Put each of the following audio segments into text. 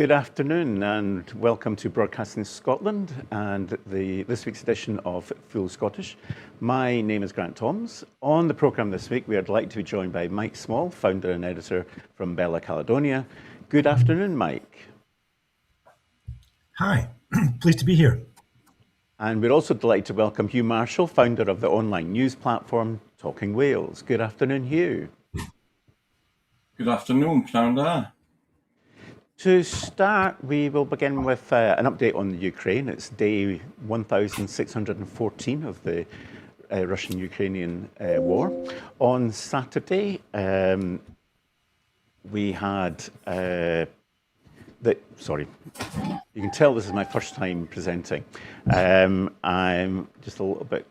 Good afternoon and welcome to Broadcasting Scotland and this week's edition of Full Scottish. My name is Grant Thoms. On the programme this week we are delighted to be joined by Mike Small, founder and editor from Bella Caledonia. Good afternoon, Mike. Hi, pleased to be here. And we're also delighted to welcome Huw Marshall, founder of the online news platform Talking Wales. Good afternoon, Huw. Good afternoon, Pnawn. To start, we will begin with an update on the Ukraine. It's day 1614 of the Russian-Ukrainian war. On Saturday, we had sorry, you can tell this is my first time presenting. I'm just a little bit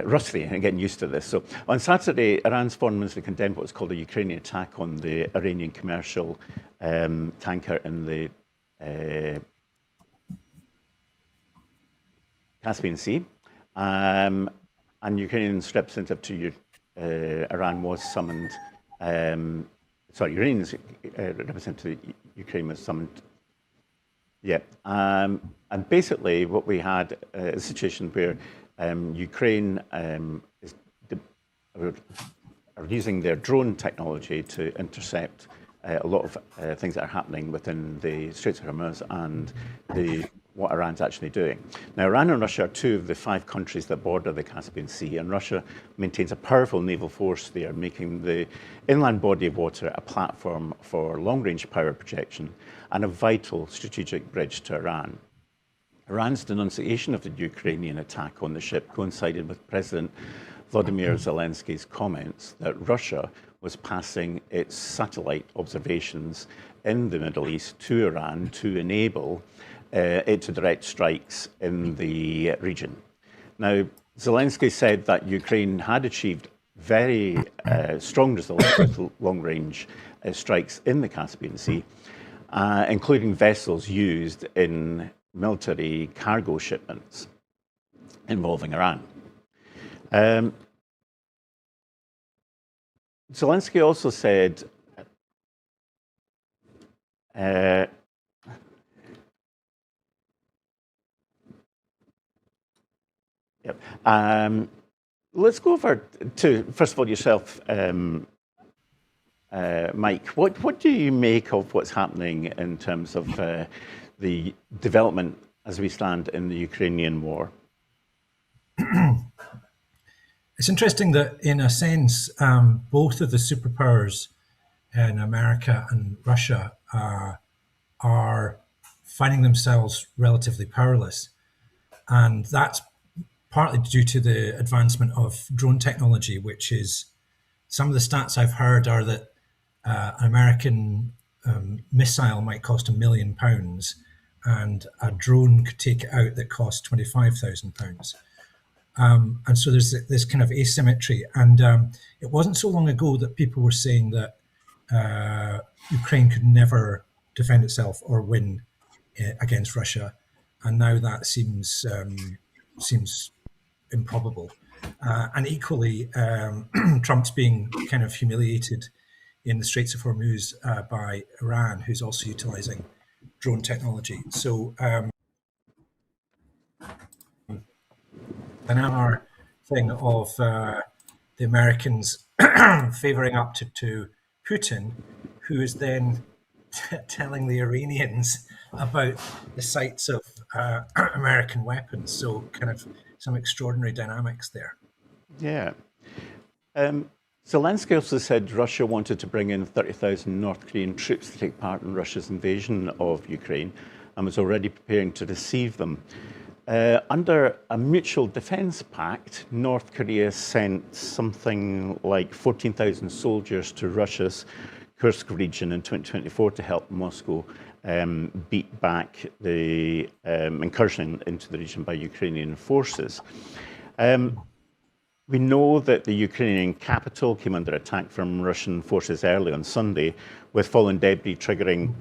rusty and getting used to this. So on Saturday, Iran's foreign ministry condemned what was called a Ukrainian attack on the Iranian commercial tanker in the Caspian Sea. And Ukrainians representative to Iran was summoned. Iranians representative to Ukraine was summoned. Yeah, and basically what we had a situation where Ukraine are using their drone technology to intercept a lot of things that are happening within the Straits of Hormuz and what Iran's actually doing. Now, Iran and Russia are two of the 5 countries that border the Caspian Sea, and Russia maintains a powerful naval force there, making the inland body of water a platform for long-range power projection and a vital strategic bridge to Iran. Iran's denunciation of the Ukrainian attack on the ship coincided with President Volodymyr Zelensky's comments that Russia was passing its satellite observations in the Middle East to Iran to enable it to direct strikes in the region. Now, Zelensky said that Ukraine had achieved very strong results with long-range strikes in the Caspian Sea, including vessels used in military cargo shipments involving Iran. Zelensky also said let's go over to, first of all, yourself, Mike. What do you make of what's happening in terms of the development as we stand in the Ukrainian war? It's interesting that, in a sense, both of the superpowers in America and Russia are finding themselves relatively powerless. And that's partly due to the advancement of drone technology, which is, some of the stats I've heard are that an American missile might cost £1 million, and a drone could take it out that costs £25,000. And so there's this kind of asymmetry. And it wasn't so long ago that people were saying that Ukraine could never defend itself or win against Russia. And now that seems improbable. And equally, Trump's being kind of humiliated in the Straits of Hormuz by Iran, who's also utilizing drone technology. So another thing of the Americans favoring up to Putin, who is then telling the Iranians about the sites of American weapons. So kind of some extraordinary dynamics there. Yeah. Zelensky also said Russia wanted to bring in 30,000 North Korean troops to take part in Russia's invasion of Ukraine and was already preparing to receive them. Under a mutual defense pact, North Korea sent something like 14,000 soldiers to Russia's Kursk region in 2024 to help Moscow beat back the incursion into the region by Ukrainian forces. We know that the Ukrainian capital came under attack from Russian forces early on Sunday, with fallen debris triggering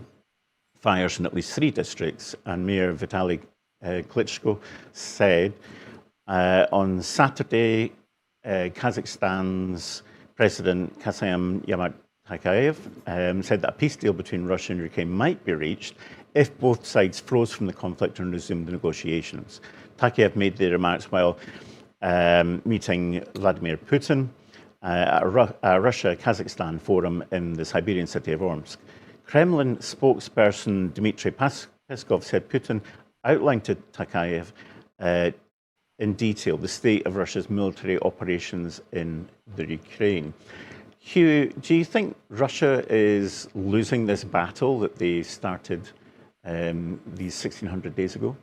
fires in at least 3 districts, and Mayor Vitaly Klitschko said on Saturday, Kazakhstan's President Kassym Takayev, said that a peace deal between Russia and Ukraine might be reached if both sides froze from the conflict and resumed the negotiations. Takayev made the remarks while meeting Vladimir Putin at a Russia-Kazakhstan forum in the Siberian city of Omsk. Kremlin spokesperson Dmitry Peskov said Putin outlined to Takayev in detail the state of Russia's military operations in the Ukraine. Huw, do you think Russia is losing this battle that they started these 1600 days ago?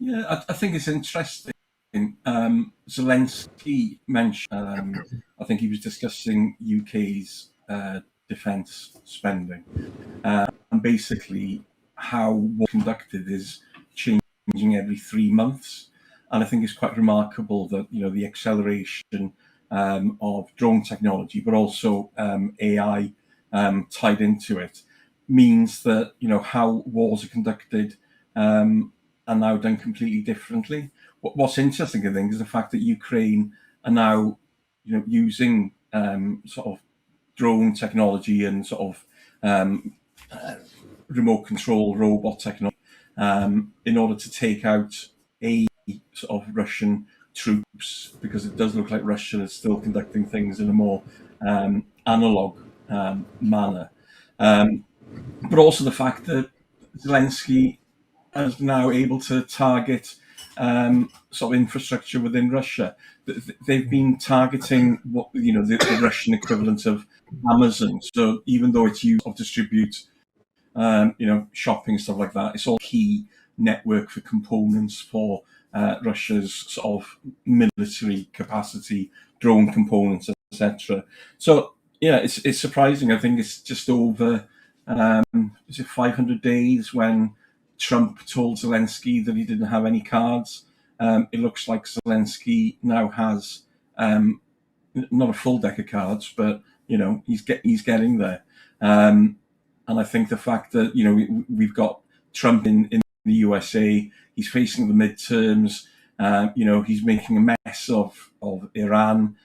Yeah, I think it's interesting. Zelensky mentioned, I think he was discussing UK's defence spending, and basically how war conducted is changing every 3 months. And I think it's quite remarkable that, the acceleration of drone technology, but also AI tied into it, means that, how wars are conducted are now done completely differently. What's interesting, I think, is the fact that Ukraine are now, using sort of drone technology and sort of remote control robot technology in order to take out a sort of Russian troops, because it does look like Russia is still conducting things in a more analog manner. But also the fact that Zelensky is now able to target sort of infrastructure within Russia. They've been targeting what the Russian equivalent of Amazon. So even though it's used to distribute shopping, stuff like that, it's all key network for components for Russia's sort of military capacity, drone components, etc. So yeah, it's surprising. I think it's just over 500 days when Trump told Zelensky that he didn't have any cards. It looks like Zelensky now has not a full deck of cards, but he's getting there. And I think the fact that we've got Trump in the USA, he's facing the midterms. He's making a mess of Iran.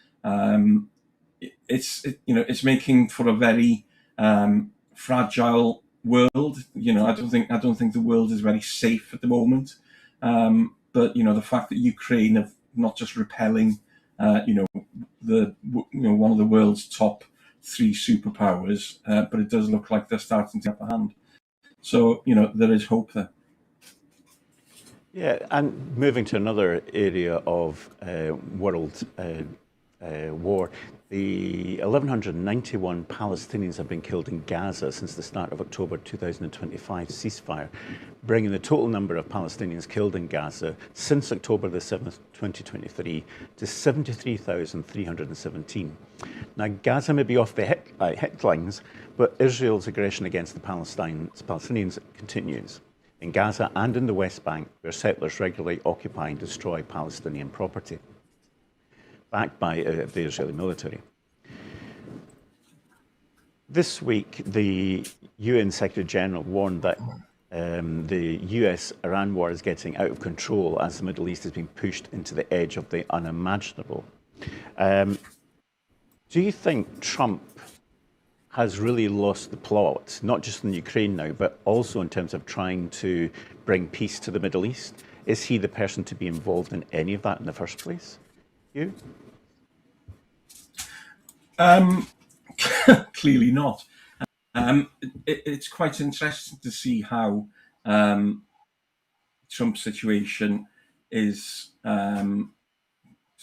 It's making for a very fragile world. I don't think the world is very safe at the moment. But the fact that Ukraine are not just repelling, one of the world's top 3 superpowers, but it does look like they're starting to get upper hand. So there is hope there. Yeah, and moving to another area of world war, the 1,191 Palestinians have been killed in Gaza since the start of October 2025 ceasefire, bringing the total number of Palestinians killed in Gaza since October the 7th, 2023 to 73,317. Now, Gaza may be off the headlines, but Israel's aggression against the Palestinians continues in Gaza and in the West Bank, where settlers regularly occupy and destroy Palestinian property, backed by the Israeli military. This week, the UN Secretary General warned that the US-Iran war is getting out of control as the Middle East is being pushed into the edge of the unimaginable. Do you think Trump has really lost the plot, not just in Ukraine now, but also in terms of trying to bring peace to the Middle East? Is he the person to be involved in any of that in the first place? You? Clearly not. It's quite interesting to see how Trump's situation is, to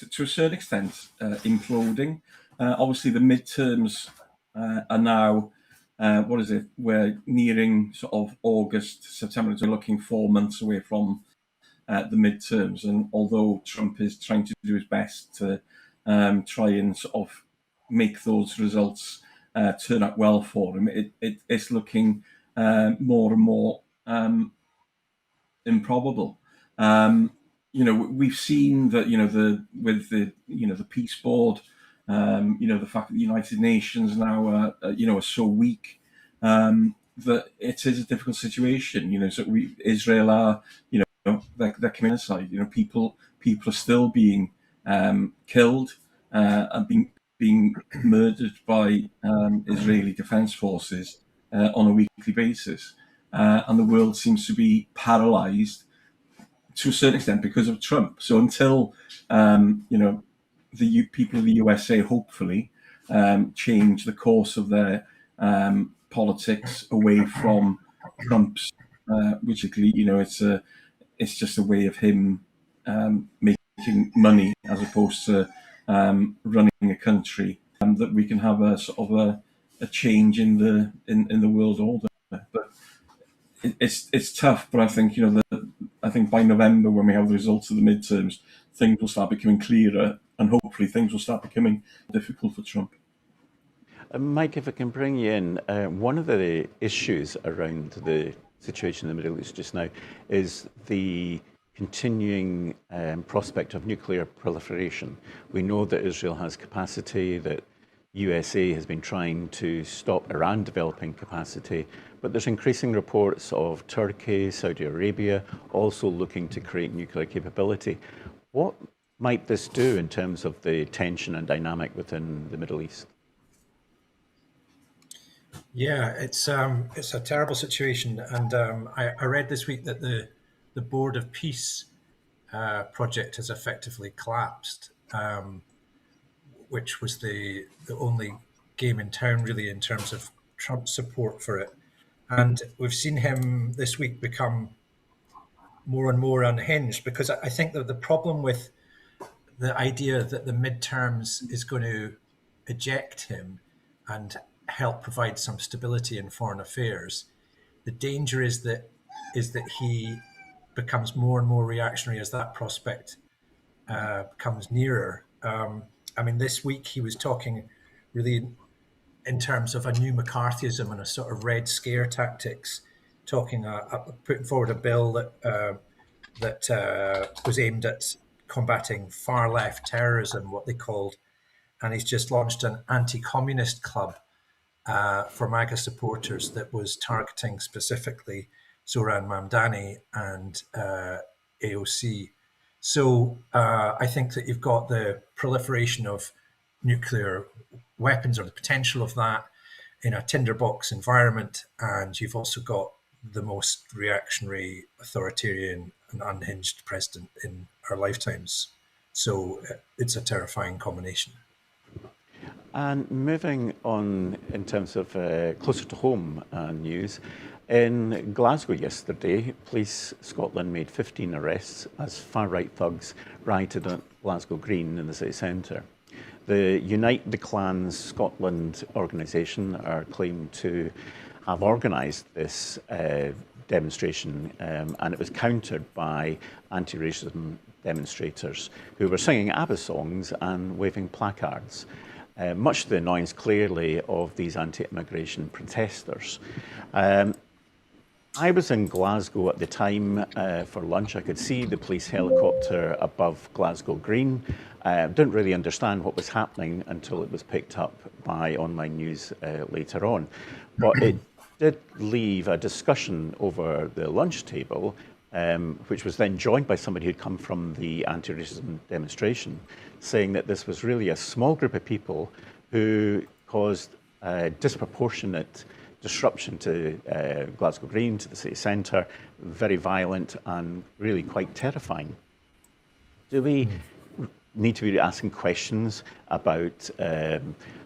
a certain extent, imploding. Obviously, the midterms are now, we're nearing sort of August, September. We're looking 4 months away from the midterms. And although Trump is trying to do his best to try and sort of make those results turn out well for him, it's looking more and more improbable. We've seen that with the peace board, the fact that the United Nations now are so weak, that it is a difficult situation. So Israel are they're coming aside. People are still being killed and being being murdered by Israeli defense forces on a weekly basis. And the world seems to be paralyzed to a certain extent because of Trump. So until, the people of the USA hopefully change the course of their politics away from Trump's, which it's just a way of him making money as opposed to running a country, that we can have a sort of a change in the world order. But it's tough. But I think I think by November, when we have the results of the midterms, things will start becoming clearer, and hopefully things will start becoming difficult for Trump. Mike, if I can bring you in, one of the issues around the situation in the Middle East just now is the continuing prospect of nuclear proliferation. We know that Israel has capacity, that USA has been trying to stop Iran developing capacity, but there's increasing reports of Turkey, Saudi Arabia also looking to create nuclear capability. What might this do in terms of the tension and dynamic within the Middle East? Yeah, it's a terrible situation, and I read this week that the Board of Peace project has effectively collapsed, which was the only game in town really in terms of Trump's support for it. And we've seen him this week become more and more unhinged, because I think that the problem with the idea that the midterms is going to eject him and help provide some stability in foreign affairs, the danger is that he becomes more and more reactionary as that prospect comes nearer. I mean, this week he was talking really in terms of a new McCarthyism and a sort of Red Scare tactics, putting forward a bill that was aimed at combating far left terrorism, what they called, and he's just launched an anti-communist club for MAGA supporters that was targeting specifically Zoran Mamdani and AOC. So I think that you've got the proliferation of nuclear weapons, or the potential of that, in a tinderbox environment, and you've also got the most reactionary, authoritarian and unhinged president in our lifetimes. So it's a terrifying combination. And moving on in terms of closer to home news, in Glasgow yesterday, Police Scotland made 15 arrests as far-right thugs rioted at Glasgow Green in the city centre. The Unite the Clans Scotland organisation are claimed to have organised this demonstration, and it was countered by anti-racism demonstrators who were singing ABBA songs and waving placards, much to the annoyance clearly of these anti-immigration protesters. I was in Glasgow at the time for lunch. I could see the police helicopter above Glasgow Green. Didn't really understand what was happening until it was picked up by online news later on. But it did leave a discussion over the lunch table, which was then joined by somebody who'd come from the anti-racism demonstration, saying that this was really a small group of people who caused disproportionate disruption to Glasgow Green, to the city centre, very violent and really quite terrifying. Do we need to be asking questions about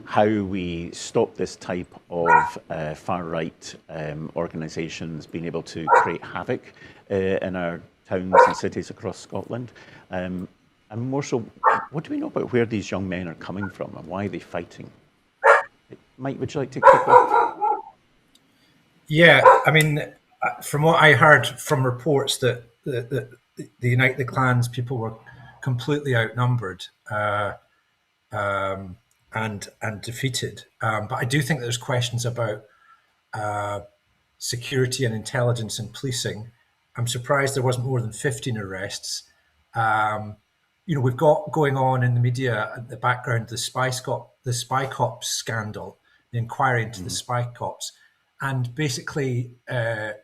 how we stop this type of far-right organisations being able to create havoc in our towns and cities across Scotland? And more so, what do we know about where these young men are coming from and why are they fighting? Mike, would you like to kick off? Yeah, I mean, from what I heard from reports that the Unite the Clans people were completely outnumbered and defeated. But I do think there's questions about security and intelligence and policing. I'm surprised there wasn't more than 15 arrests. We've got going on in the media at the background the spy cops scandal, the inquiry into the spy cops. And basically, the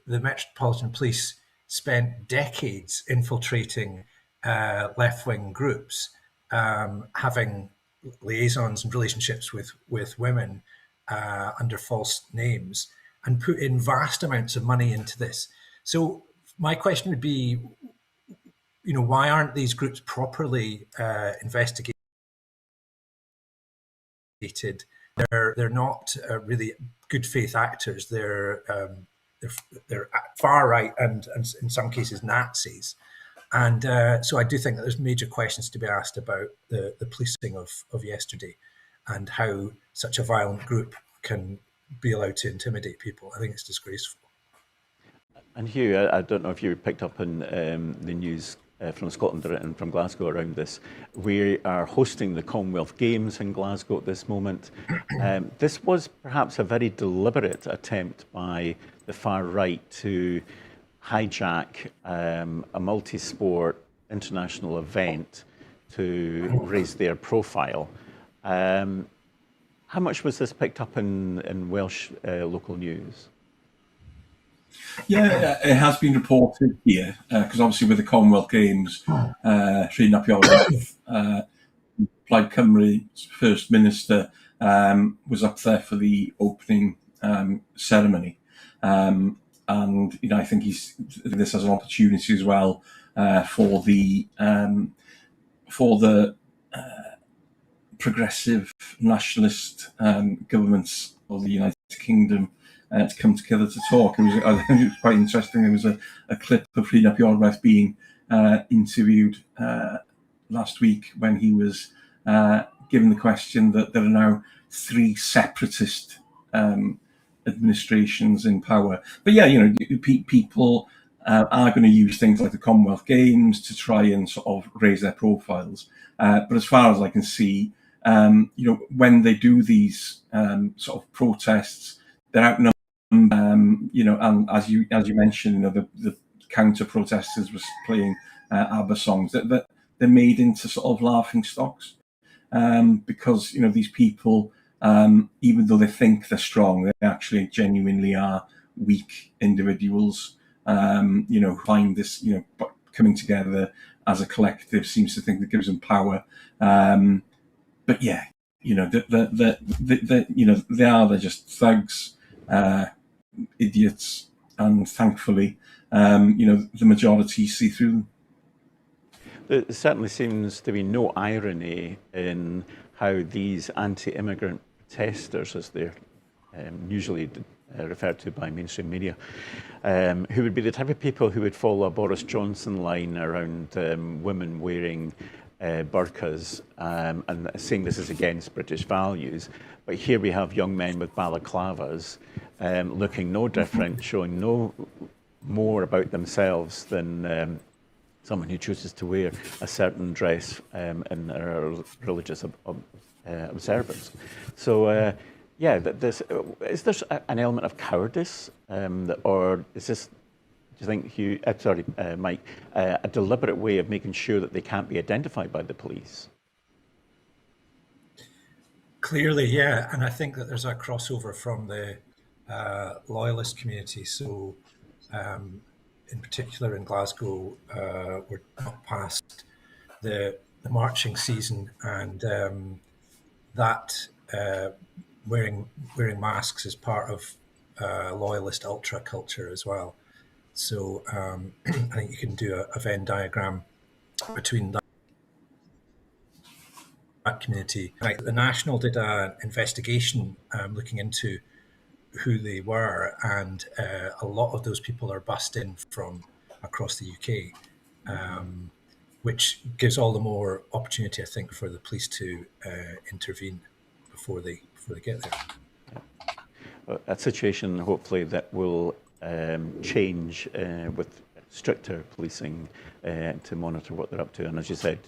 Metropolitan Police spent decades infiltrating left-wing groups, having liaisons and relationships with women under false names and put in vast amounts of money into this. So my question would be, why aren't these groups properly investigated? They're not really good faith actors. They're far right and in some cases Nazis. And so I do think that there's major questions to be asked about the policing of yesterday and how such a violent group can be allowed to intimidate people. I think it's disgraceful. And Huw, I don't know if you picked up on the news from Scotland and from Glasgow around this. We are hosting the Commonwealth Games in Glasgow at this moment. This was perhaps a very deliberate attempt by the far right to hijack a multi-sport international event to raise their profile. How much was this picked up in Welsh local news? Yeah, it has been reported here, because obviously with the Commonwealth Games, Rhun ap Iorwerth, Plaid Cymru's First Minister, was up there for the opening ceremony. And I think this as an opportunity as well for the progressive nationalist governments of the United Kingdom to come together to talk. I think it was quite interesting. There was a clip of Rhun ap Iorwerth being interviewed last week when he was given the question that there are now 3 separatist administrations in power. But yeah, people are going to use things like the Commonwealth Games to try and sort of raise their profiles. But as far as I can see, when they do these sort of protests, they're outnumbered. And as you mentioned, the counter protesters was playing ABBA songs that they're made into sort of laughing stocks, because these people, even though they think they're strong, they actually genuinely are weak individuals. Who find this, coming together as a collective seems to think that gives them power. But yeah, they're just thugs. Idiots, and thankfully, the majority see through them. There certainly seems to be no irony in how these anti-immigrant protesters, as they're usually referred to by mainstream media, who would be the type of people who would follow a Boris Johnson line around women wearing burqas and saying this is against British values. But here we have young men with balaclavas looking no different, showing no more about themselves than someone who chooses to wear a certain dress in their religious observance. So, is there an element of cowardice, or is this, do you think, Huw, Mike, a deliberate way of making sure that they can't be identified by the police? Clearly, yeah, and I think that there's a crossover from the loyalist community. So, in particular in Glasgow, we're not past the marching season, and that wearing masks is part of loyalist ultra culture as well. So I think you can do a Venn diagram between that community. Like the National did an investigation looking into who they were, and a lot of those people are bussed in from across the UK, which gives all the more opportunity, I think, for the police to intervene before they get there. A situation, hopefully, that will change with stricter policing to monitor what they're up to, and as you said,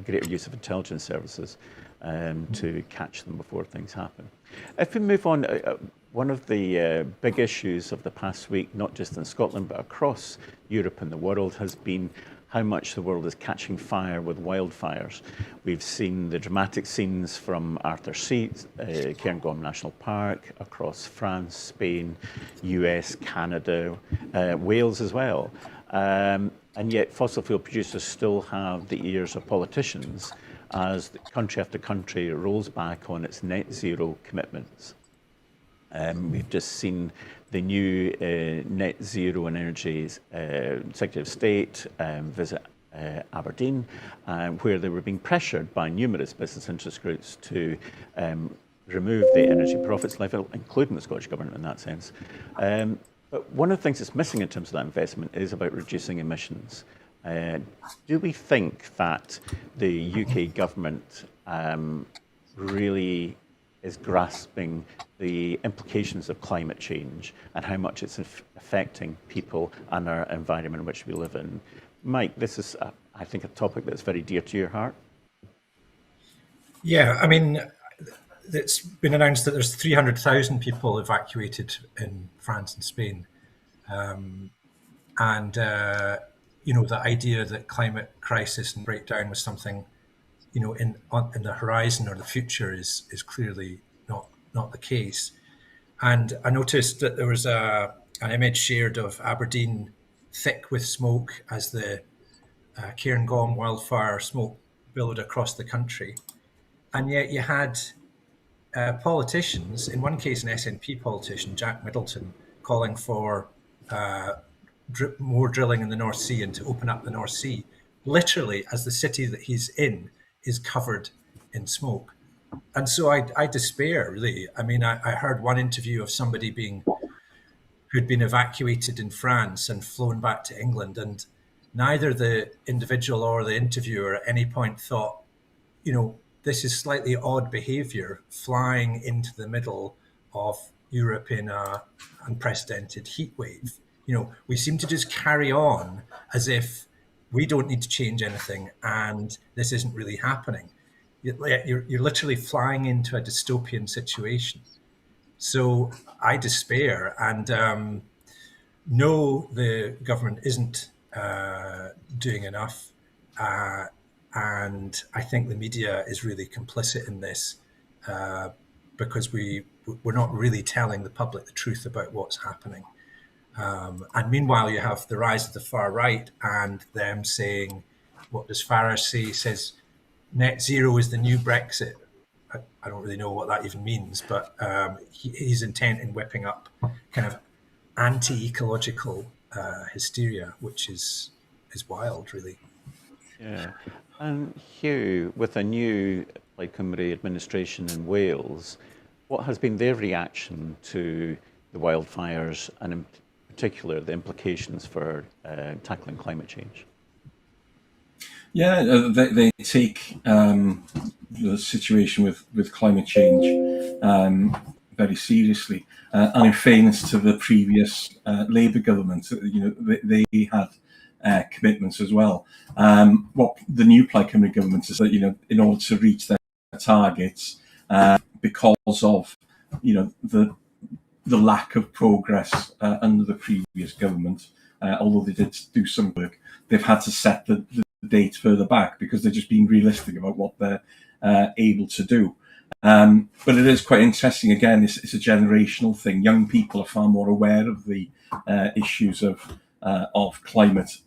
greater use of intelligence services to catch them before things happen. If we move on, one of the big issues of the past week, not just in Scotland but across Europe and the world, has been how much the world is catching fire with wildfires. We've seen the dramatic scenes from Arthur Seat, Cairngorm National Park, across France, Spain, US, Canada, Wales as well. And yet fossil fuel producers still have the ears of politicians as country after country rolls back on its net zero commitments. We've just seen the new net zero and energy Secretary of State visit Aberdeen, where they were being pressured by numerous business interest groups to remove the energy profits level, including the Scottish Government in that sense. But one of the things that's missing in terms of that investment is about reducing emissions. Do we think that the UK government really is grasping the implications of climate change and how much it's affecting people and our environment in which we live in? Mike, this is, I think, a topic that's very dear to your heart. Yeah, I mean, it's been announced that there's 300,000 people evacuated in France and Spain. The idea that climate crisis and breakdown was something, in the horizon or the future is clearly not the case. And I noticed that there was an image shared of Aberdeen thick with smoke as the Cairngorm wildfire smoke billowed across the country. And yet you had politicians, in one case an SNP politician, Jack Middleton, calling for more drilling in the North Sea and to open up the North Sea, literally as the city that he's in is covered in smoke. And so I despair, really. I mean, I heard one interview of somebody who'd been evacuated in France and flown back to England, and neither the individual or the interviewer at any point thought, this is slightly odd behavior, flying into the middle of Europe in an unprecedented heat wave. We seem to just carry on as if we don't need to change anything and this isn't really happening. You're literally flying into a dystopian situation. So I despair, and no, the government isn't doing enough. And I think the media is really complicit in this because we're not really telling the public the truth about what's happening. And meanwhile, you have the rise of the far right and them saying, what does Farage say? He says, net zero is the new Brexit. I don't really know what that even means, but he's intent in whipping up kind of anti-ecological hysteria, which is wild, really. Yeah. And Huw, with a new Plaid Cymru administration in Wales, what has been their reaction to the wildfires and in particular the implications for tackling climate change? Yeah, they take the situation with climate change very seriously. And in fairness to the previous Labour government, they had commitments as well. What the new Plaid Cymru government is that, in order to reach their targets, because of, the lack of progress under the previous government, although they did do some work, they've had to set the date further back because they're just being realistic about what they're able to do. But it is quite interesting. Again, it's a generational thing. Young people are far more aware of the issues of climate.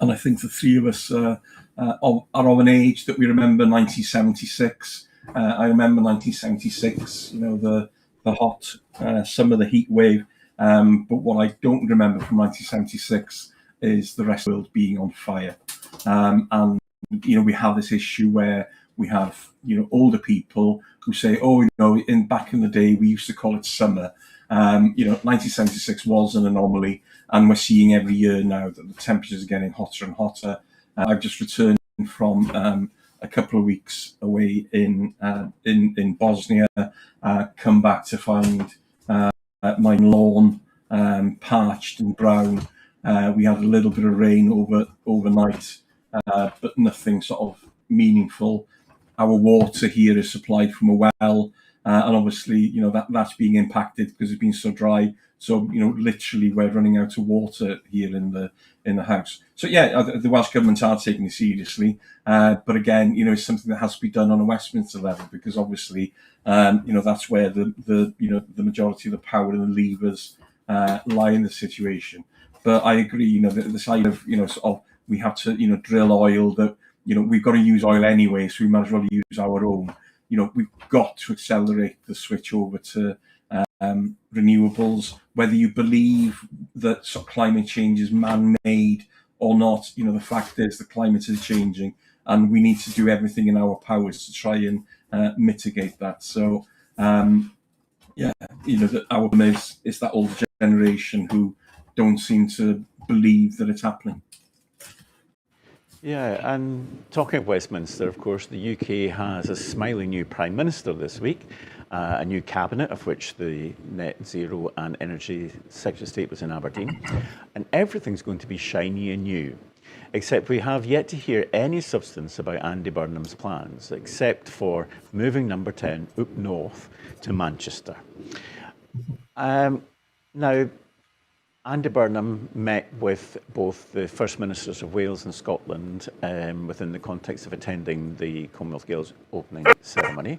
And I think the three of us are of an age that we remember 1976. I remember 1976, the hot summer, the heat wave. But what I don't remember from 1976 is the rest of the world being on fire. And, we have this issue where we have, older people who say, back in the day, we used to call it summer. 1976 was an anomaly, and we're seeing every year now that the temperatures are getting hotter and hotter. I've just returned from a couple of weeks away in Bosnia, come back to find my lawn parched and brown. We had a little bit of rain overnight, but nothing sort of meaningful. Our water here is supplied from a well, and obviously, that's being impacted because it's been so dry. So, literally, we're running out of water here in the house. So, yeah, the Welsh government are taking it seriously, but again, it's something that has to be done on a Westminster level because obviously, that's where the majority of the power and the levers lie in the situation. But I agree, this idea of sort of we have to drill oil that we've got to use oil anyway, so we might as well use our own. We've got to accelerate the switch over to renewables, whether you believe that climate change is man-made or not. The fact is the climate is changing, and we need to do everything in our powers to try and mitigate that. So, that our problem is that older generation who don't seem to believe that it's happening. Yeah, and talking of Westminster, of course, the UK has a smiling new Prime Minister this week, a new cabinet, of which the Net Zero and Energy Secretary of State was in Aberdeen, and everything's going to be shiny and new. Except we have yet to hear any substance about Andy Burnham's plans, except for moving Number 10 up north to Manchester. Now, Andy Burnham met with both the First Ministers of Wales and Scotland within the context of attending the Commonwealth Games opening ceremony.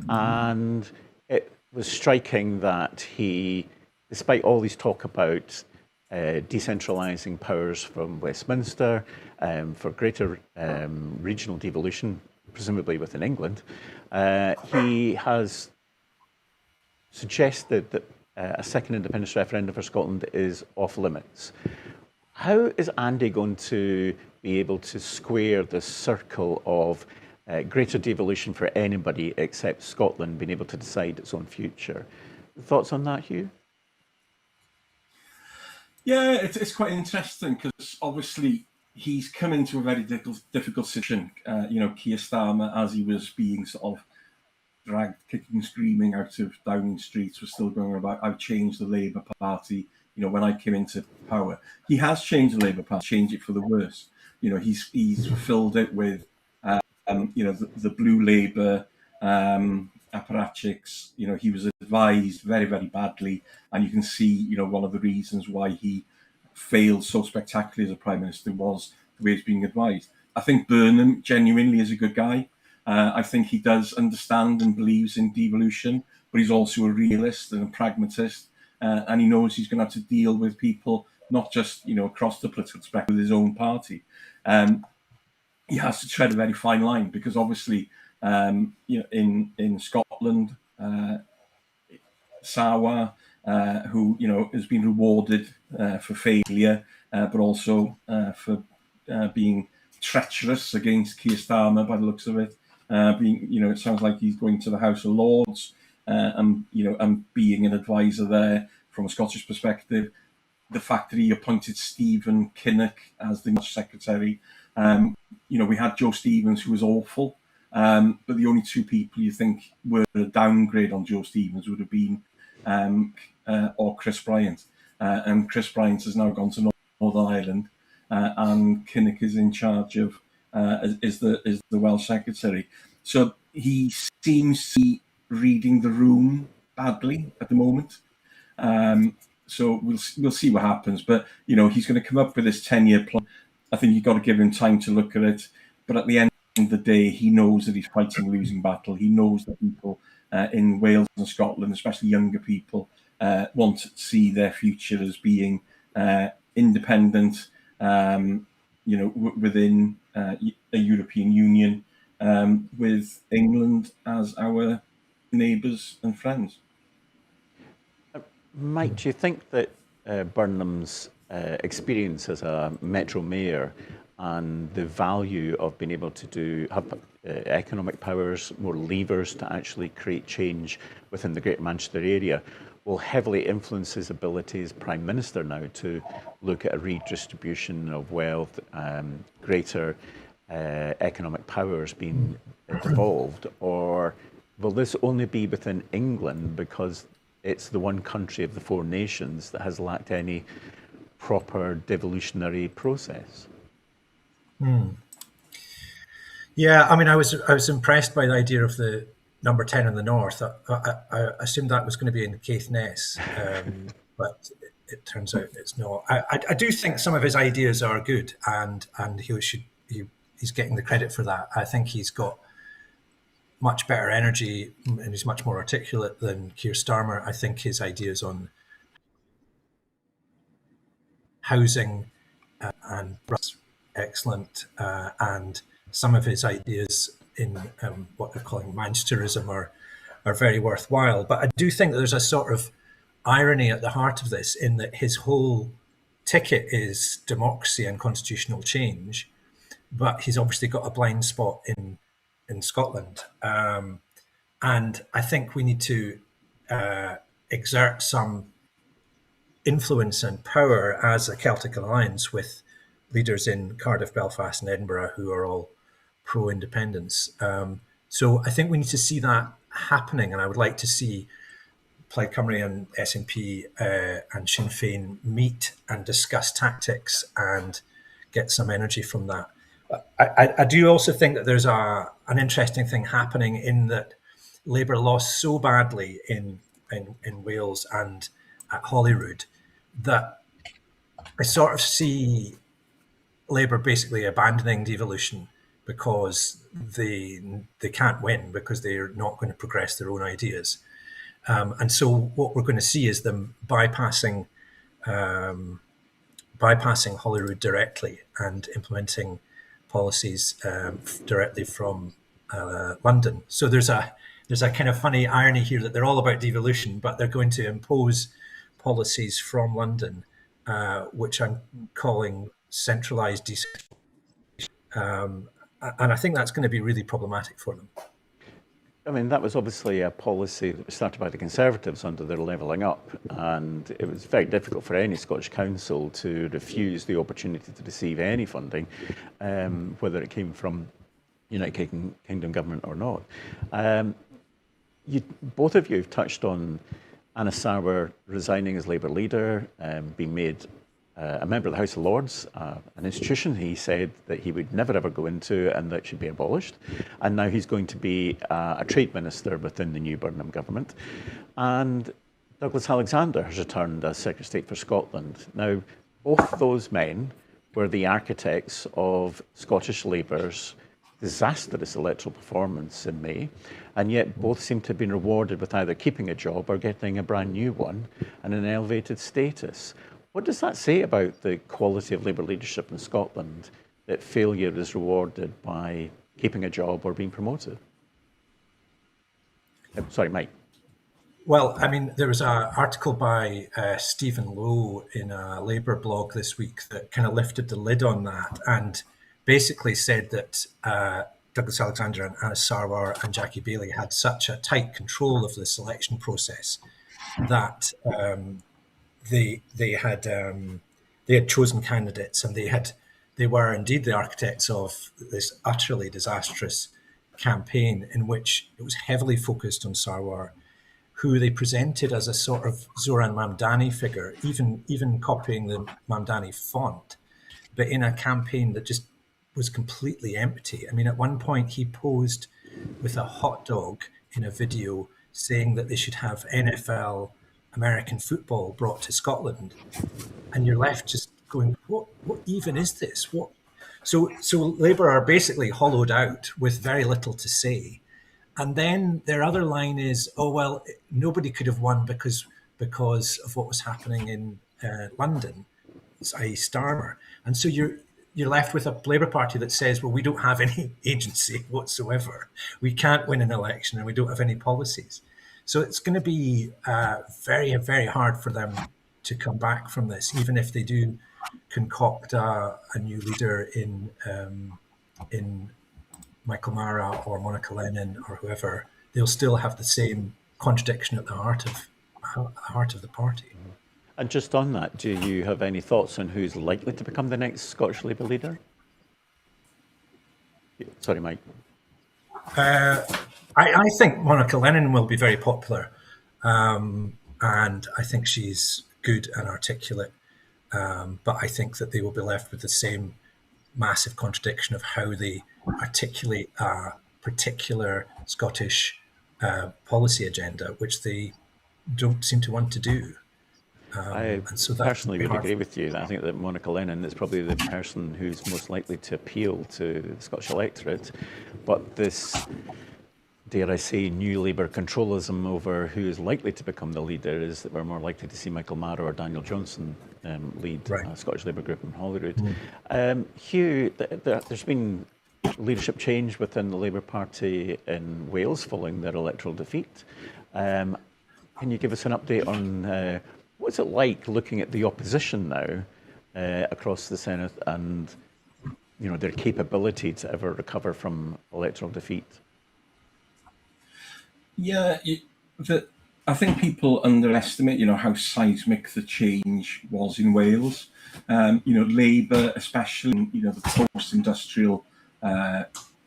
And it was striking that he, despite all this talk about decentralising powers from Westminster for greater regional devolution, presumably within England, he has suggested that a second independence referendum for Scotland is off limits. How is Andy going to be able to square the circle of greater devolution for anybody except Scotland being able to decide its own future? Thoughts on that, Huw? Yeah, it's quite interesting because obviously he's come into a very difficult situation. Keir Starmer, as he was being sort of dragged kicking and screaming out of Downing Street, was still going about, I've changed the Labour Party, when I came into power. He has changed the Labour Party, changed it for the worse. He's filled it with, the blue Labour apparatchiks. He was advised very, very badly, and you can see, one of the reasons why he failed so spectacularly as a Prime Minister was the way he's being advised. I think Burnham genuinely is a good guy. I think he does understand and believes in devolution, but he's also a realist and a pragmatist, and he knows he's going to have to deal with people, not just across the political spectrum, with his own party. He has to tread a very fine line because obviously, in Scotland, Sawa, who has been rewarded for failure, but also for being treacherous against Keir Starmer by the looks of it. It sounds like he's going to the House of Lords, and being an advisor there from a Scottish perspective. The fact that he appointed Stephen Kinnock as the secretary. We had Joe Stevens, who was awful, but the only two people you think were a downgrade on Joe Stevens would have been or Chris Bryant, and Chris Bryant has now gone to Northern Ireland, and Kinnock is in charge of is the Welsh secretary. So he seems to be reading the room badly at the moment. So we'll see what happens. But he's going to come up with this 10-year plan. I think you've got to give him time to look at it. But at the end of the day, he knows that he's fighting a losing battle. He knows that people in Wales and Scotland, especially younger people, want to see their future as being independent, within a European Union, with England as our neighbours and friends. Mike, do you think that Burnham's experience as a Metro Mayor and the value of being able to have economic powers, more levers to actually create change within the Greater Manchester area will heavily influence his ability as Prime Minister now to look at a redistribution of wealth, greater economic powers being devolved? Or will this only be within England because it's the one country of the four nations that has lacked any proper devolutionary process? Yeah, I mean, I was impressed by the idea of the number 10 in the north. I assumed that was going to be in Caithness, but it turns out it's not. I do think some of his ideas are good, and he's getting the credit for that. I think he's got much better energy and he's much more articulate than Keir Starmer. I think his ideas on housing and excellent, and some of his ideas in what they're calling Manchesterism are very worthwhile. But I do think that there's a sort of irony at the heart of this, in that his whole ticket is democracy and constitutional change, but he's obviously got a blind spot in Scotland. And I think we need to exert some influence and power as a Celtic alliance with leaders in Cardiff, Belfast, and Edinburgh who are all pro-independence. So I think we need to see that happening, and I would like to see Plaid Cymru and SNP and Sinn Féin meet and discuss tactics and get some energy from that. I do also think that there's an interesting thing happening in that Labour lost so badly in Wales and at Holyrood that I sort of see Labour basically abandoning devolution because they can't win, because they're not going to progress their own ideas. And so what we're going to see is them bypassing Holyrood directly and implementing policies directly from London. So there's a kind of funny irony here that they're all about devolution, but they're going to impose policies from London, which I'm calling centralised decentralisation. And I think that's going to be really problematic for them. I mean, that was obviously a policy that was started by the Conservatives under their levelling up, and it was very difficult for any Scottish council to refuse the opportunity to receive any funding, whether it came from United Kingdom government or not. Both of you have touched on Anna Sarwar resigning as Labour leader, being made a member of the House of Lords, an institution he said that he would never ever go into and that should be abolished. And now he's going to be a trade minister within the new Burnham government. And Douglas Alexander has returned as Secretary of State for Scotland. Now, both those men were the architects of Scottish Labour's disastrous electoral performance in May, and yet both seem to have been rewarded with either keeping a job or getting a brand new one and an elevated status. What does that say about the quality of Labour leadership in Scotland, that failure is rewarded by keeping a job or being promoted? Sorry, Mike. Well, I mean, there was an article by Stephen Lowe in a Labour blog this week that kind of lifted the lid on that and basically said that Douglas Alexander and Anna Sarwar and Jackie Baillie had such a tight control of the selection process that they had chosen candidates, and they were indeed the architects of this utterly disastrous campaign in which it was heavily focused on Sarwar, who they presented as a sort of Zoran Mamdani figure, even copying the Mamdani font, but in a campaign that just was completely empty. I mean, at one point he posed with a hot dog in a video saying that they should have NFL American football brought to Scotland, and you're left just going, what even is this? What? So Labour are basically hollowed out with very little to say. And then their other line is, oh, well, nobody could have won because of what was happening in London, i.e. Starmer. And so you're left with a Labour Party that says, well, we don't have any agency whatsoever. We can't win an election and we don't have any policies. So it's going to be very, very hard for them to come back from this, even if they do concoct a new leader in Michael Mara or Monica Lennon or whoever. They'll still have the same contradiction at the heart of the party. And just on that, do you have any thoughts on who's likely to become the next Scottish Labour leader? Sorry, Mike. I think Monica Lennon will be very popular, and I think she's good and articulate, but I think that they will be left with the same massive contradiction of how they articulate a particular Scottish policy agenda, which they don't seem to want to do. I personally would agree with you. I think that Monica Lennon is probably the person who's most likely to appeal to the Scottish electorate, but this, dare I say, new Labour controlism over who is likely to become the leader is that we're more likely to see Michael Mara or Daniel Johnson lead a Scottish Labour group in Holyrood. Huw, there's been leadership change within the Labour Party in Wales following their electoral defeat. Can you give us an update on what's it like looking at the opposition now across the Senate and their capability to ever recover from electoral defeat? Yeah, I think people underestimate, how seismic the change was in Wales. Labour, especially, the post-industrial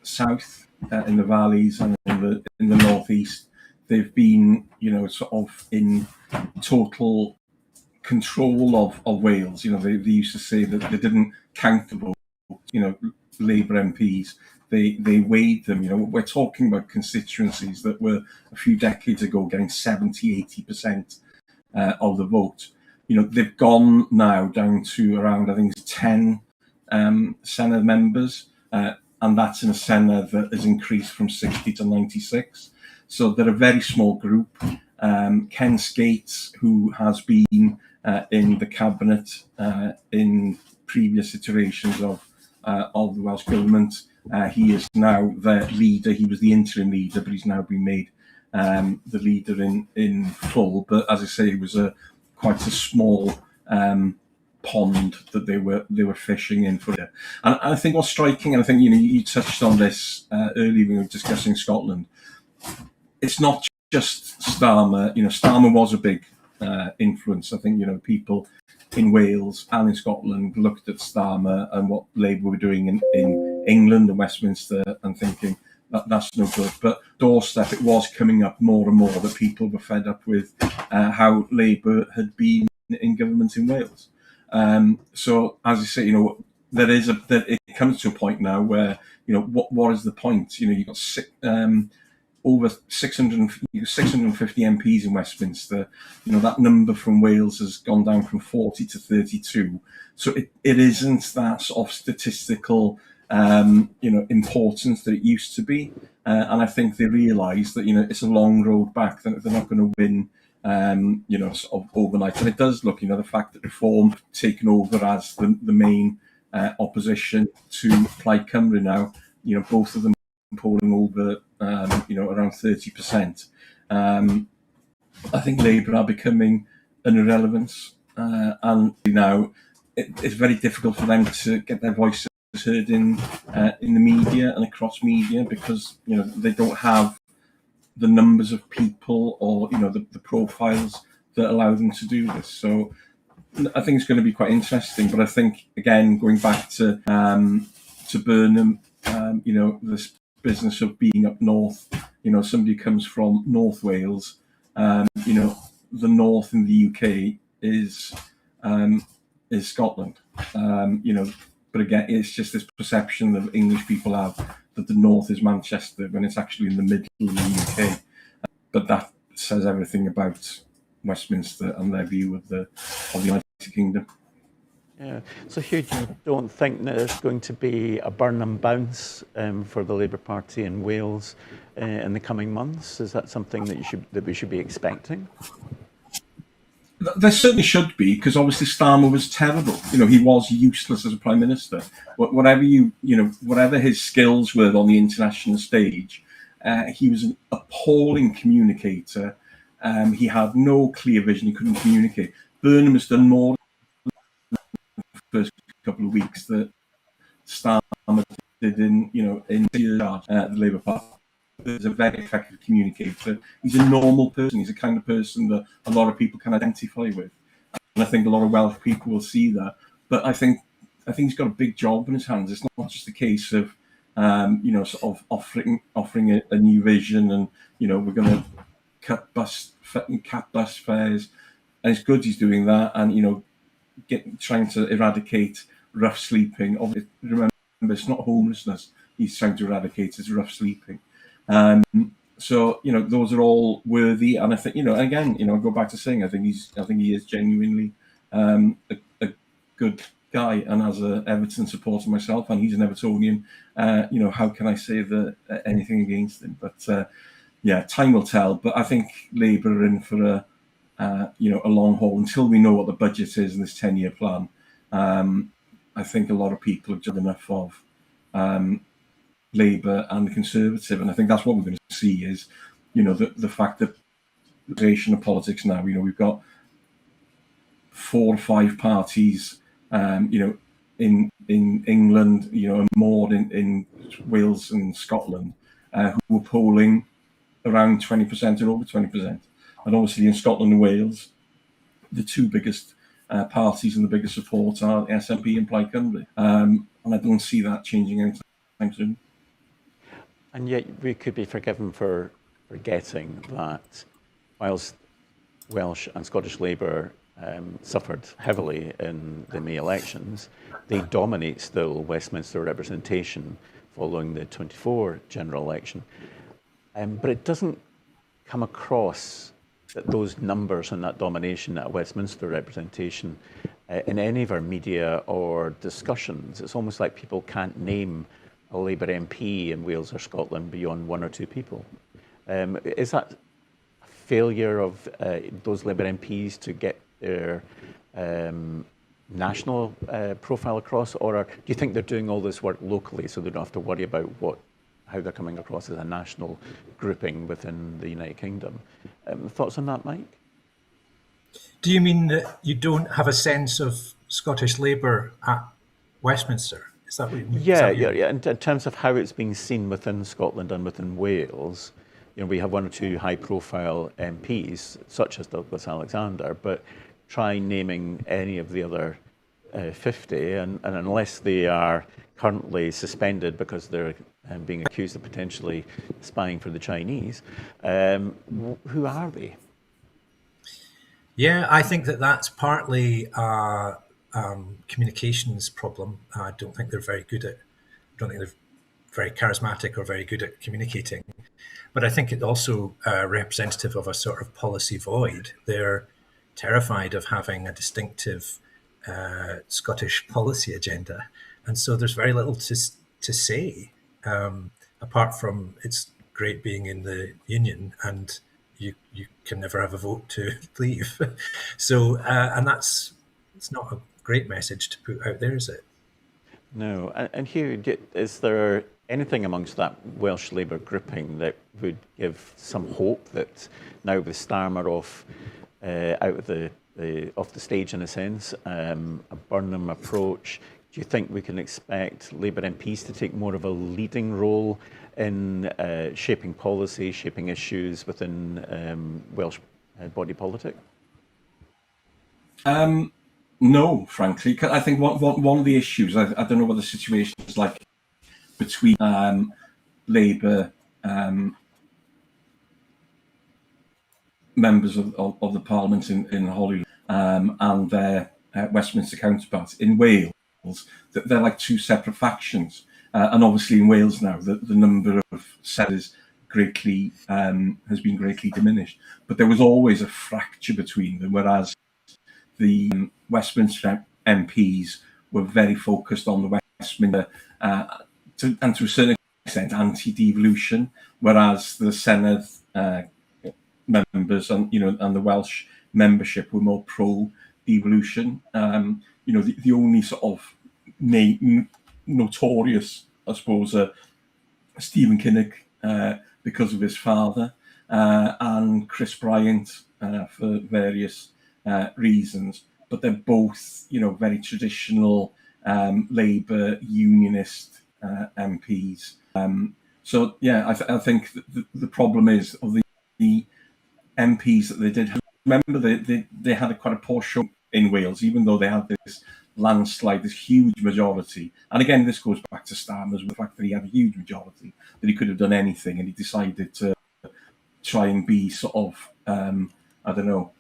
south, in the valleys and in the northeast, they've been, sort of in total control of Wales. They used to say that they didn't count the vote, Labour MPs. They weighed them. We're talking about constituencies that were a few decades ago getting 70-80% of the vote. They've gone now down to around, I think, 10 Senate members, and that's in a Senate that has increased from 60 to 96. So they're a very small group. Ken Skates, who has been in the cabinet in previous iterations of the Welsh Government, he is now the leader. He was the interim leader, but he's now been made the leader in full. But as I say, it was quite a small pond that they were fishing in for. And I think what's striking, and I think you touched on this earlier when we were discussing Scotland. It's not just Starmer. Starmer was a big influence. I think people in Wales and in Scotland looked at Starmer and what Labour were doing in England and Westminster and thinking that's no good. But doorstep, it was coming up more and more that people were fed up with how Labour had been in government in Wales. So as I say, it comes to a point now where what is the point? You've got over 650 MPs in Westminster. That number from Wales has gone down from 40 to 32. So it isn't that sort of statistical importance that it used to be. And I think they realise that it's a long road back. They're not going to win sort of overnight. And it does look, the fact that Reform taken over as the main opposition to Plaid Cymru now, both of them polling over around 30%. I think Labour are becoming an irrelevance, and now it's very difficult for them to get their voices heard in the media and across media because they don't have the numbers of people or the profiles that allow them to do this. So I think it's going to be quite interesting. But I think again, going back to Burnham, this business of being up north, somebody comes from North Wales, the north in the UK is Scotland, but again, it's just this perception that English people have that the north is Manchester when it's actually in the middle of the UK. But that says everything about Westminster and their view of the United Kingdom. Yeah. So Huw, you don't think that there's going to be a Burnham bounce for the Labour Party in Wales in the coming months? Is that something that we should be expecting? There certainly should be, because obviously Starmer was terrible. He was useless as a prime minister. Whatever his skills were on the international stage, he was an appalling communicator. He had no clear vision. He couldn't communicate. Burnham has done more first couple of weeks that Starmer did in the Labour Party. He's a very effective communicator. He's a normal person. He's the kind of person that a lot of people can identify with, and I think a lot of Welsh people will see that. But I think he's got a big job in his hands. It's not just a case of sort of offering a new vision and we're going to cap bus fares. And it's good he's doing that, and trying to eradicate rough sleeping. Obviously, remember, it's not homelessness he's trying to eradicate, it's rough sleeping. So those are all worthy, and I think again, I go back to saying I think he is genuinely a good guy, and as a Everton supporter myself, and he's an Evertonian, how can I say anything against him? But yeah, time will tell. But I think Labour are in for a long haul until we know what the budget is in this 10-year plan. I think a lot of people have done enough of Labour and the Conservative, and I think that's what we're going to see is, the fact that the of politics now, we've got 4 or 5 parties, in England, and more in Wales and Scotland, who were polling around 20% or over 20%. And obviously in Scotland and Wales, the 2 biggest parties and the biggest support are the SNP and Plaid Cymru. And I don't see that changing anytime soon. And yet we could be forgiven for forgetting that whilst Welsh and Scottish Labour suffered heavily in the May elections, they dominate still Westminster representation following the 24 general election. But it doesn't come across that those numbers and that domination at Westminster representation in any of our media or discussions. It's almost like people can't name a Labour MP in Wales or Scotland beyond 1 or 2 people. Is that a failure of those Labour MPs to get their national profile across, or do you think they're doing all this work locally so they don't have to worry about how they're coming across as a national grouping within the United Kingdom? Thoughts on that, Mike? Do you mean that you don't have a sense of Scottish Labour at Westminster? Is that what you mean? Yeah. In terms of how it's being seen within Scotland and within Wales, we have 1 or 2 high-profile MPs, such as Douglas Alexander, but try naming any of the other 50, and unless they are currently suspended because they're being accused of potentially spying for the Chinese, who are they? Yeah, I think that's partly a communications problem. I don't think they're very very charismatic or very good at communicating. But I think it's also representative of a sort of policy void. They're terrified of having a distinctive Scottish policy agenda. And so there's very little to say, apart from it's great being in the union and you can never have a vote to leave. So, and it's not a great message to put out there, is it? No. And Huw, is there anything amongst that Welsh Labour grouping that would give some hope that now with Starmer off out of off the stage in a sense, a Burnham approach, do you think we can expect Labour MPs to take more of a leading role in shaping policy, shaping issues within Welsh body politic? No, frankly. I think one of the issues, I don't know what the situation is like between Labour members of the Parliament in Holyrood and their Westminster counterparts in Wales, that they're like 2 separate factions. And obviously in Wales now, the number of senators has been greatly diminished. But there was always a fracture between them, whereas the Westminster MPs were very focused on the Westminster and to a certain extent anti-devolution, whereas the Senedd members and the Welsh membership were more pro-devolution. The only sort of notorious, I suppose, Stephen Kinnock because of his father, and Chris Bryant for various reasons, but they're both, very traditional Labour unionist MPs. So yeah, I think the problem is of the MPs that they did. Remember, they had quite a poor show in Wales, even though they had this landslide, this huge majority. And again, this goes back to Starmer's, the fact that he had a huge majority, that he could have done anything, and he decided to try and be sort of, I don't know,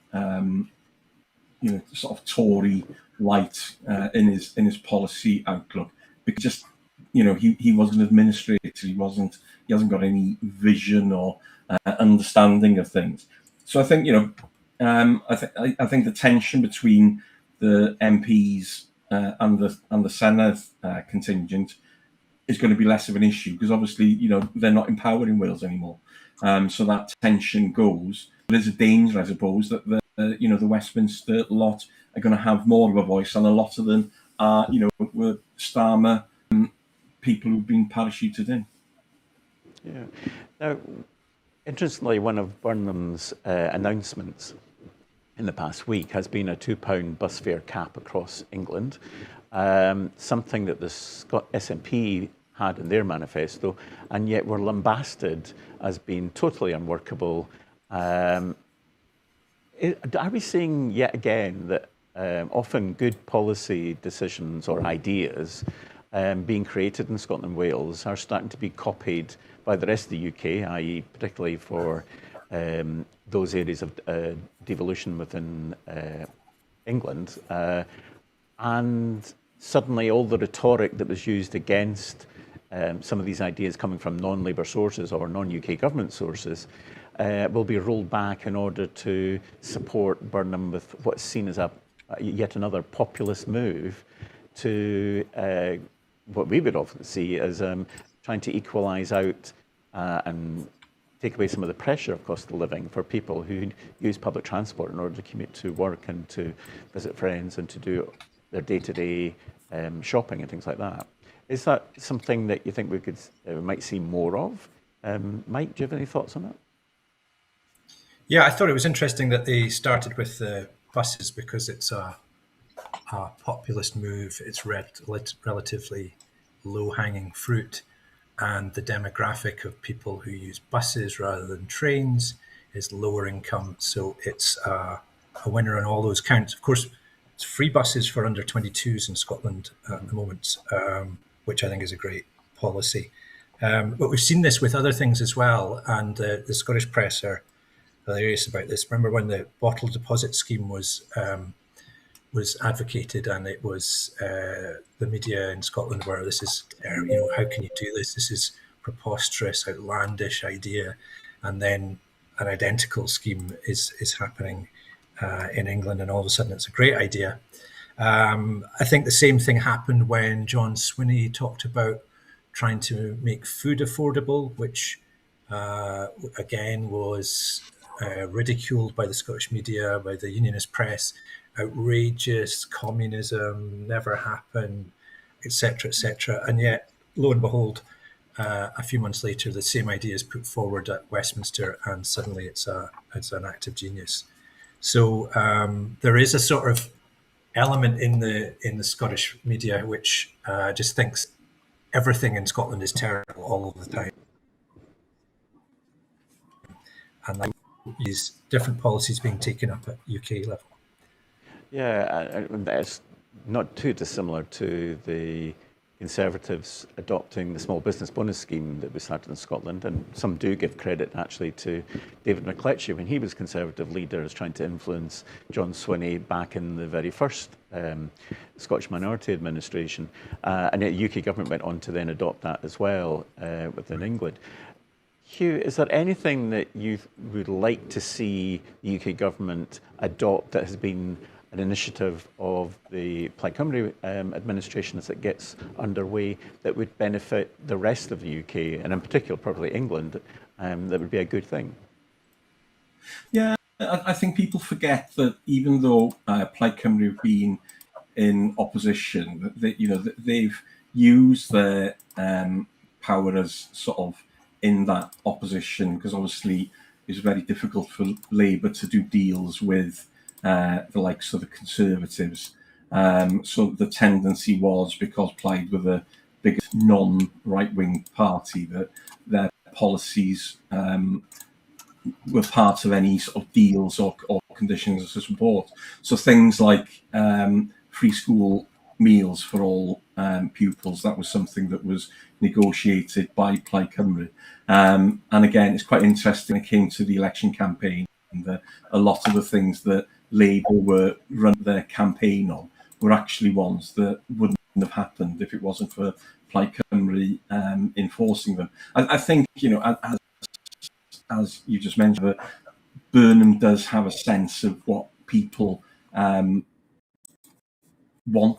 sort of Tory light in his policy outlook, because just he wasn't an administrator, he hasn't got any vision or understanding of things. So I think I think the tension between the MPs and the Senedd contingent is going to be less of an issue, because obviously they're not in power in Wales anymore. So that tension goes. There's a danger, I suppose, that the Westminster lot are going to have more of a voice, and a lot of them are were Starmer people who've been parachuted in. Yeah. Now, interestingly, one of Burnham's announcements in the past week has been a £2 bus fare cap across England, something that the SNP had in their manifesto, and yet were lambasted as being totally unworkable. Are we seeing yet again that often good policy decisions or ideas being created in Scotland and Wales are starting to be copied by the rest of the UK, i.e. particularly for those areas of devolution within England, and suddenly all the rhetoric that was used against some of these ideas coming from non-Labour sources or non-UK government sources will be rolled back in order to support Burnham with what's seen as yet another populist move to what we would often see as trying to equalise out and take away some of the pressure of cost of living for people who use public transport in order to commute to work and to visit friends and to do their day-to-day shopping and things like that. Is that something that you think we might see more of? Mike, do you have any thoughts on that? Yeah, I thought it was interesting that they started with the buses because it's a populist move. It's relatively low-hanging fruit, and the demographic of people who use buses rather than trains is lower income. So it's a winner on all those counts. Of course, it's free buses for under 22s in Scotland at the moment, which I think is a great policy. But we've seen this with other things as well, and the Scottish press are hilarious about this. Remember when the bottle deposit scheme was advocated, and it was the media in Scotland where this is, how can you do this? This is preposterous, outlandish idea. And then an identical scheme is happening in England, and all of a sudden it's a great idea. I think the same thing happened when John Swinney talked about trying to make food affordable, which again was ridiculed by the Scottish media, by the unionist press. Outrageous, communism, never happened, etc., etc. And yet, lo and behold, a few months later, the same idea is put forward at Westminster, and suddenly it's an act of genius. So there is a sort of element in the Scottish media which just thinks everything in Scotland is terrible all of the time, and these different policies being taken up at UK level. Yeah, that's not too dissimilar to the Conservatives adopting the small business bonus scheme that was started in Scotland, and some do give credit actually to David McCletchie when he was Conservative leader as trying to influence John Swinney back in the very first Scottish Minority Administration, and the UK government went on to then adopt that as well within England. Huw, is there anything that you would like to see the UK government adopt that has been an initiative of the Plaid Cymru administration as it gets underway that would benefit the rest of the UK, and in particular probably England, that would be a good thing? Yeah, I think people forget that even though Plaid Cymru have been in opposition, they've used their power as sort of in that opposition, because obviously it's very difficult for Labour to do deals with the likes of the Conservatives. So the tendency was, because Plaid were the biggest non-right-wing party, that their policies were part of any sort of deals or conditions of support. So things like free school meals for all pupils, that was something that was negotiated by Plaid Cymru. And again, it's quite interesting when it came to the election campaign, that a lot of the things that Labour were running their campaign on were actually ones that wouldn't have happened if it wasn't for Plaid Cymru enforcing them. I think, as you just mentioned, Burnham does have a sense of what people want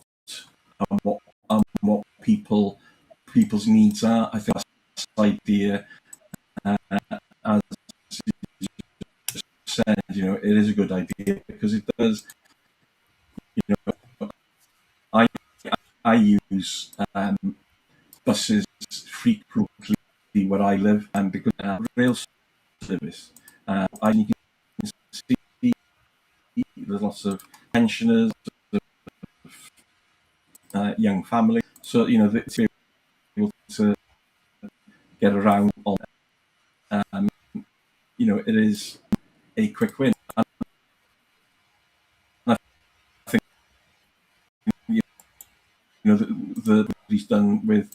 and what people's needs are. I think this idea, as you said, it is a good idea because it does. I use buses frequently where I live, and because rail service, you can see there's lots of pensioners, young families. So to be able to get around on, it is a quick win. And I think the he's done with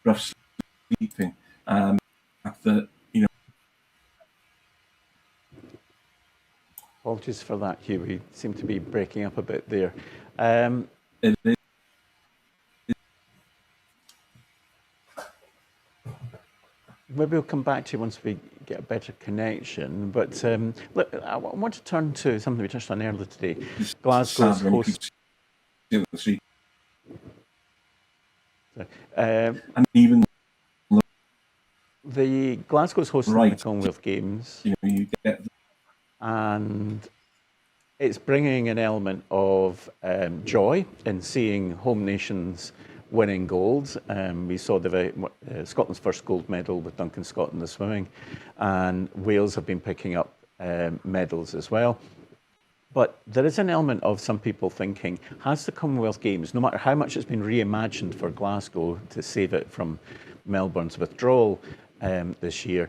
rough sleeping, that Apologies for that, Huw. We seem to be breaking up a bit there. it is. Maybe we'll come back to you once we get a better connection. But look, I want to turn to something we touched on earlier today. Glasgow's host. And even the Glasgow's hosting the Commonwealth Games, you get, and it's bringing an element of joy in seeing home nations winning gold. We saw Scotland's first gold medal with Duncan Scott in the swimming, and Wales have been picking up medals as well. But there is an element of some people thinking, has the Commonwealth Games, no matter how much it's been reimagined for Glasgow to save it from Melbourne's withdrawal this year,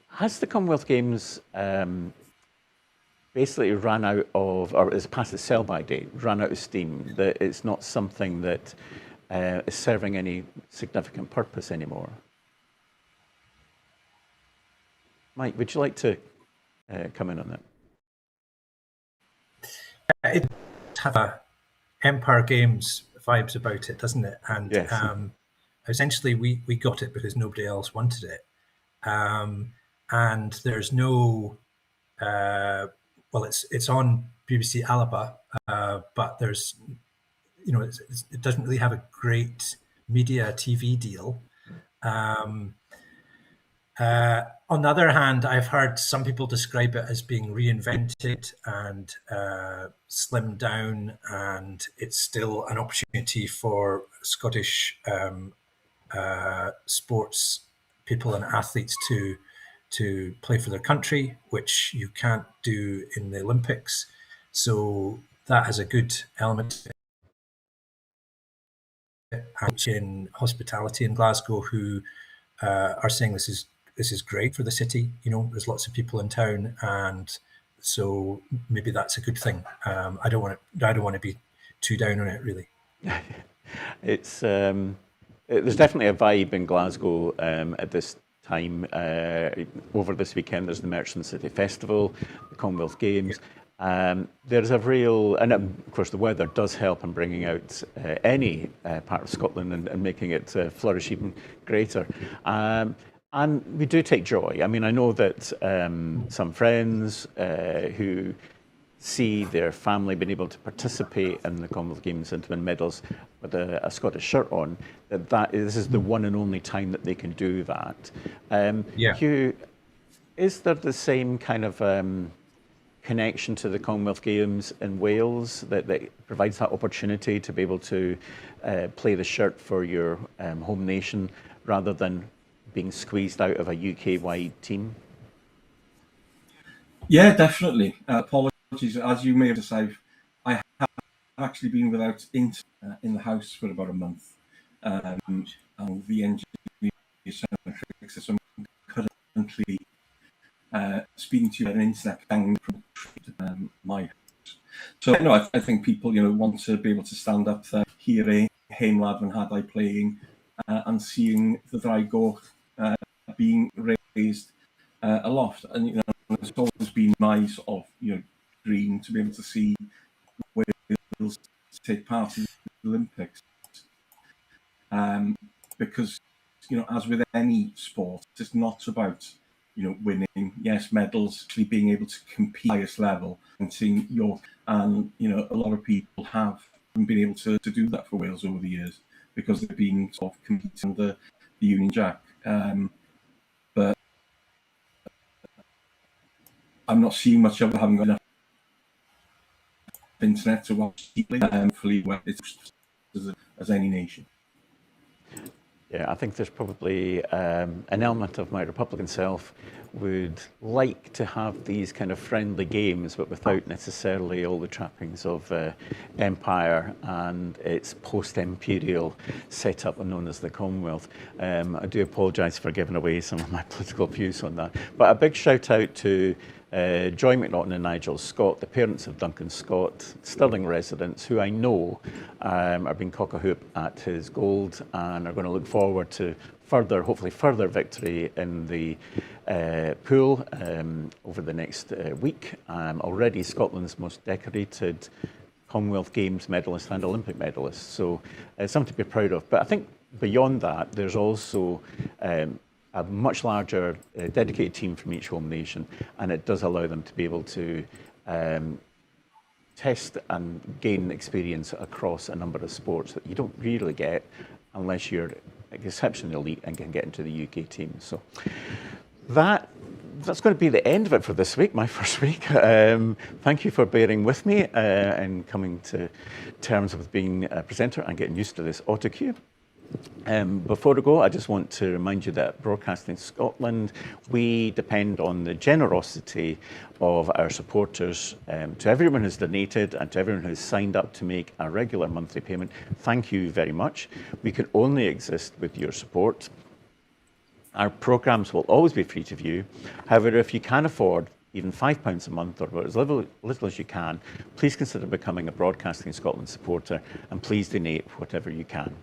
has the Commonwealth Games basically ran out of, or is past its sell-by date, ran out of steam, that it's not something that is serving any significant purpose anymore? Mike, would you like to come in on that? It has a Empire Games vibes about it, doesn't it? And yes. Essentially we got it because nobody else wanted it. And there's no, well, it's on BBC Alaba, but there's, it doesn't really have a great media TV deal. On the other hand, I've heard some people describe it as being reinvented and slimmed down, and it's still an opportunity for Scottish sports people and athletes to play for their country, which you can't do in the Olympics. So that has a good element in hospitality in Glasgow, who are saying this is great for the city. There's lots of people in town, and so maybe that's a good thing. I don't want to be too down on it, really. It's there's definitely a vibe in Glasgow at this time. Over this weekend, there's the Merchant City Festival, the Commonwealth Games. There's a real, and of course the weather does help in bringing out any part of Scotland and making it flourish even greater. And we do take joy. I mean, I know that some friends who see their family being able to participate in the Commonwealth Games and to win medals with a Scottish shirt on, this is the one and only time that they can do that. Huw, is there the same kind of connection to the Commonwealth Games in Wales that provides that opportunity to be able to play the shirt for your home nation rather than being squeezed out of a UK-wide team? Yeah, definitely. Apologies, as you may have decided, I have actually been without internet in the house for about a month, and the engineer so I'm currently speaking to you on internet banging from my house. So I think people want to be able to stand up there, hear a Heimlad and Had I playing, and seeing the Ddraig being raised aloft, and it's always been my sort of dream to be able to see Wales take part in the Olympics, because as with any sport, it's not about winning, yes, medals, actually being able to compete at the highest level and seeing and a lot of people have been able to do that for Wales over the years because they've been sort of competing under the Union Jack. But I'm not seeing much of it. I haven't got enough internet to watch deeply. Hopefully, it's as any nation. Yeah, I think there's probably an element of my Republican self would like to have these kind of friendly games, but without necessarily all the trappings of empire and its post-imperial setup known as the Commonwealth. I do apologise for giving away some of my political views on that. But a big shout out to Joy McNaughton and Nigel Scott, the parents of Duncan Scott, Stirling residents who I know are being cock-a-hoop at his gold and are going to look forward to hopefully further victory in the pool over the next week. Already Scotland's most decorated Commonwealth Games medalist and Olympic medalist, so it's something to be proud of. But I think beyond that, there's also a much larger dedicated team from each home nation, and it does allow them to be able to test and gain experience across a number of sports that you don't really get unless you're exceptionally elite and can get into the UK team. So that's going to be the end of it for this week, my first week. Thank you for bearing with me and coming to terms with being a presenter and getting used to this autocue. Before we go, I just want to remind you that Broadcasting Scotland, we depend on the generosity of our supporters. To everyone who's donated and to everyone who's signed up to make a regular monthly payment, thank you very much. We can only exist with your support. Our programmes will always be free to view. However, if you can afford even £5 a month or as little as you can, please consider becoming a Broadcasting Scotland supporter and please donate whatever you can.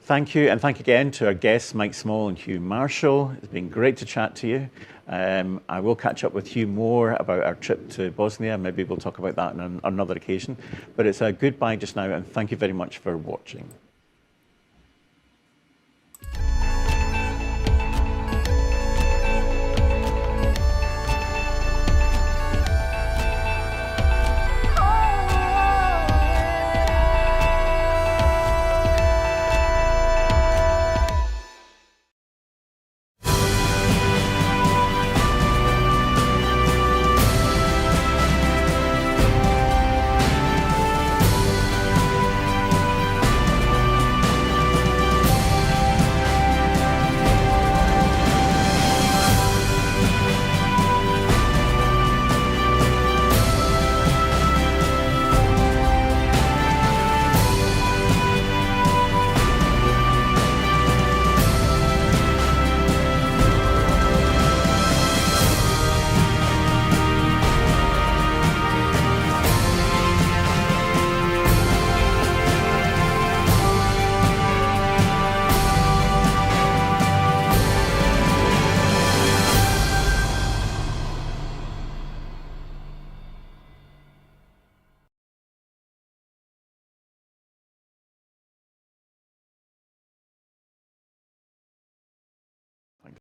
Thank you, and thank you again to our guests, Mike Small and Huw Marshall. It's been great to chat to you. I will catch up with Huw more about our trip to Bosnia. Maybe we'll talk about that on another occasion. But it's a goodbye just now, and thank you very much for watching.